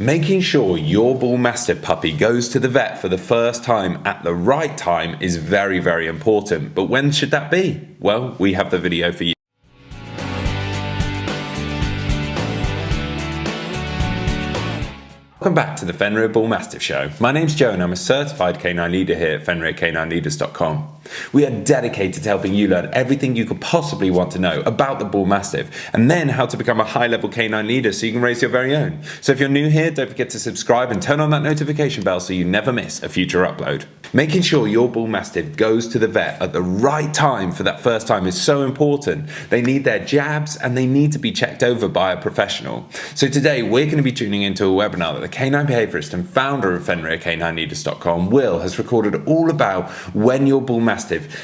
Making sure your Bullmastiff puppy goes to the vet for the first time at the right time is very, very important. But when should that be? Well, we have the video for you. Welcome back to the Fenrir Bullmastiff Show. My name's Joe and I'm a certified canine leader here at FenrirCanineLeaders.com. We are dedicated to helping you learn everything you could possibly want to know about the Bullmastiff and then how to become a high-level canine leader so you can raise your very own. So if you're new here, don't forget to subscribe and turn on that notification bell so you never miss a future upload. Making sure your Bullmastiff goes to the vet at the right time for that first time is so important. They need their jabs and they need to be checked over by a professional. So today we're going to be tuning into a webinar that the canine behaviourist and founder of FenrirCanineLeaders.com, Will, has recorded all about when your Bullmastiff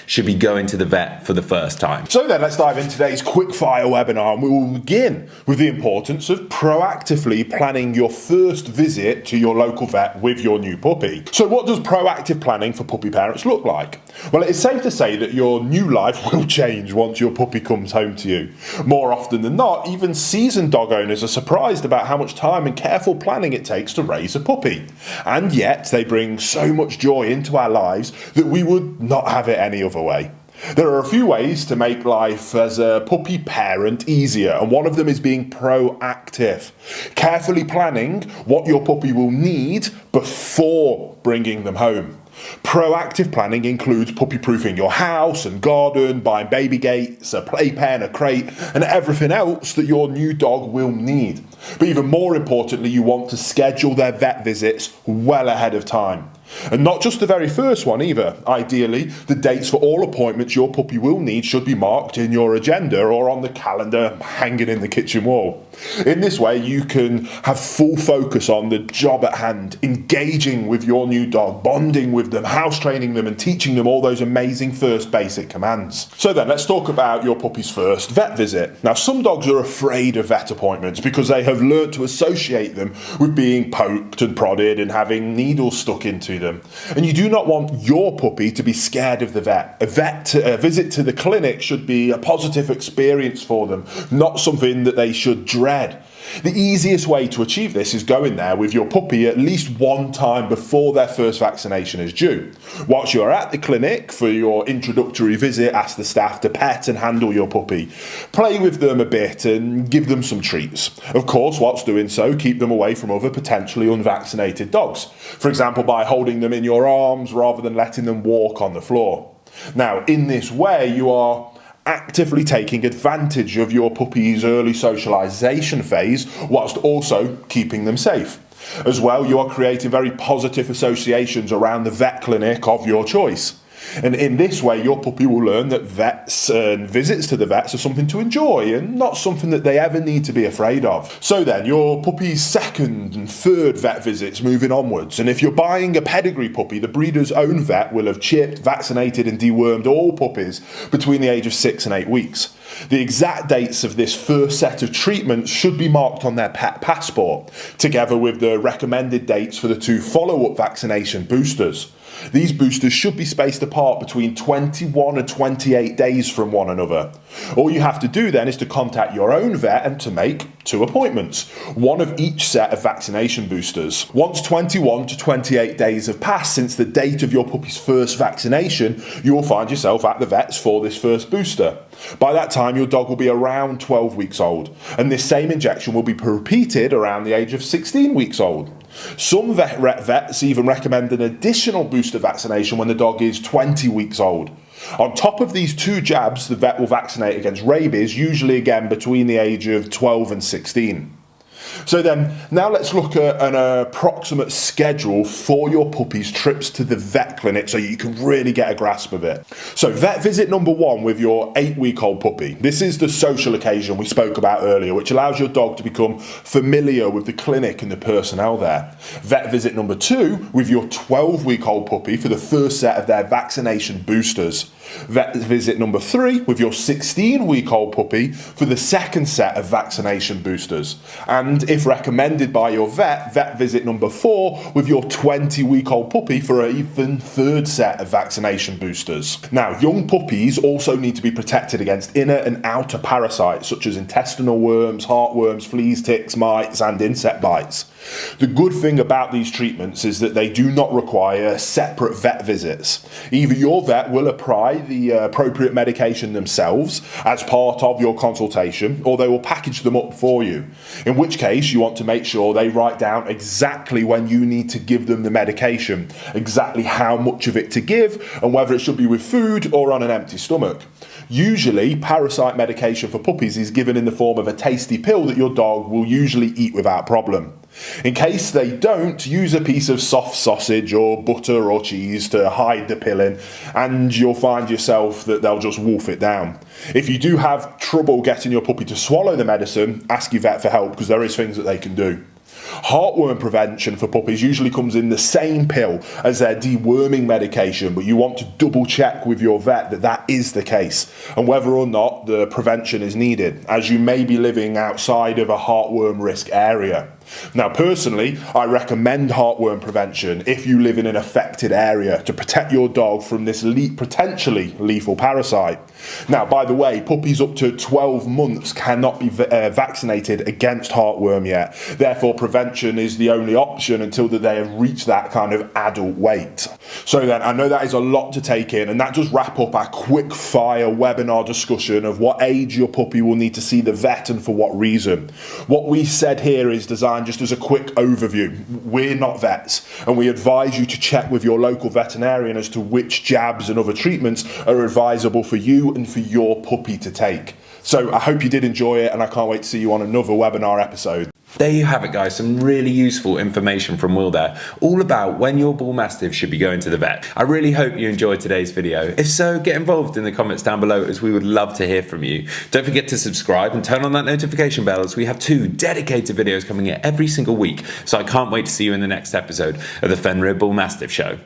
should be going to the vet for the first time. So then let's dive into today's quickfire webinar, and we will begin with the importance of proactively planning your first visit to your local vet with your new puppy. So what does proactive planning for puppy parents look like? Well, it is safe to say that your new life will change once your puppy comes home to you. More often than not, even seasoned dog owners are surprised about how much time and careful planning it takes to raise a puppy. And yet they bring so much joy into our lives that we would not have it any other way. There are a few ways to make life as a puppy parent easier, and one of them is being proactive. Carefully planning what your puppy will need before bringing them home. Proactive planning includes puppy-proofing your house and garden, buying baby gates, a playpen, a crate, and everything else that your new dog will need. But even more importantly, you want to schedule their vet visits well ahead of time. And not just the very first one either. Ideally, the dates for all appointments your puppy will need should be marked in your agenda or on the calendar hanging in the kitchen wall. In this way, you can have full focus on the job at hand, engaging with your new dog, bonding with them, house training them, and teaching them all those amazing first basic commands. So then, let's talk about your puppy's first vet visit. Now, some dogs are afraid of vet appointments because they have learned to associate them with being poked and prodded and having needles stuck into them. And you do not want your puppy to be scared of the vet. A visit to the clinic should be a positive experience for them, not something that they should dread. The easiest way to achieve this is going there with your puppy at least one time before their first vaccination is due. Whilst you are at the clinic for your introductory visit, ask the staff to pet and handle your puppy. Play with them a bit and give them some treats. Of course, whilst doing so, keep them away from other potentially unvaccinated dogs. For example, by holding them in your arms rather than letting them walk on the floor. Now, in this way, you are actively taking advantage of your puppy's early socialization phase whilst also keeping them safe. As well, you are creating very positive associations around the vet clinic of your choice. And in this way, your puppy will learn that vets and visits to the vets are something to enjoy and not something that they ever need to be afraid of. So then, your puppy's second and third vet visits moving onwards. And if you're buying a pedigree puppy, the breeder's own vet will have chipped, vaccinated and dewormed all puppies between the age of 6 and 8 weeks. The exact dates of this first set of treatments should be marked on their pet passport, together with the recommended dates for the 2 follow-up vaccination boosters. These boosters should be spaced apart between 21 and 28 days from one another. All you have to do then is to contact your own vet and to make 2 appointments, one of each set of vaccination boosters. Once 21 to 28 days have passed since the date of your puppy's first vaccination, you will find yourself at the vets for this first booster. By that time, your dog will be around 12 weeks old, and this same injection will be repeated around the age of 16 weeks old. Some vets even recommend an additional booster vaccination when the dog is 20 weeks old. On top of these 2 jabs, the vet will vaccinate against rabies, usually again between the age of 12 and 16. So then, now let's look at an approximate schedule for your puppy's trips to the vet clinic so you can really get a grasp of it. So vet visit number 1 with your 8-week-old puppy. This is the social occasion we spoke about earlier, which allows your dog to become familiar with the clinic and the personnel there. Vet visit number 2 with your 12-week-old puppy for the first set of their vaccination boosters. Vet visit number 3 with your 16-week-old puppy for the second set of vaccination boosters. And if recommended by your vet, vet visit number 4 with your 20-week-old puppy for an even third set of vaccination boosters. Now, young puppies also need to be protected against inner and outer parasites such as intestinal worms, heartworms, fleas, ticks, mites and insect bites. The good thing about these treatments is that they do not require separate vet visits. Either your vet will apply the appropriate medication themselves as part of your consultation, or they will package them up for you, in which case you want to make sure they write down exactly when you need to give them the medication, exactly how much of it to give, and whether it should be with food or on an empty stomach. Usually, parasite medication for puppies is given in the form of a tasty pill that your dog will usually eat without problem. In case they don't, use a piece of soft sausage or butter or cheese to hide the pill in, and you'll find yourself that they'll just wolf it down. If you do have trouble getting your puppy to swallow the medicine, ask your vet for help, because there is things that they can do. Heartworm prevention for puppies usually comes in the same pill as their deworming medication, but you want to double check with your vet that that is the case and whether or not the prevention is needed, as you may be living outside of a heartworm risk area. Now, personally, I recommend heartworm prevention if you live in an affected area to protect your dog from this potentially lethal parasite. Now, by the way, puppies up to 12 months cannot be vaccinated against heartworm yet. Therefore, prevention is the only option until that they have reached that kind of adult weight. So then, I know that is a lot to take in, and that does wrap up our quick fire webinar discussion of what age your puppy will need to see the vet and for what reason. What we said here is designed just as a quick overview. We're not vets, and we advise you to check with your local veterinarian as to which jabs and other treatments are advisable for you and for your puppy to take. So I hope you did enjoy it, and I can't wait to see you on another webinar episode. There you have it, guys, some really useful information from Will there, all about when your Bullmastiff should be going to the vet. I really hope you enjoyed today's video. If so, get involved in the comments down below, as we would love to hear from you. Don't forget to subscribe and turn on that notification bell, as we have 2 dedicated videos coming in every single week, so I can't wait to see you in the next episode of the Fenrir Bullmastiff Show.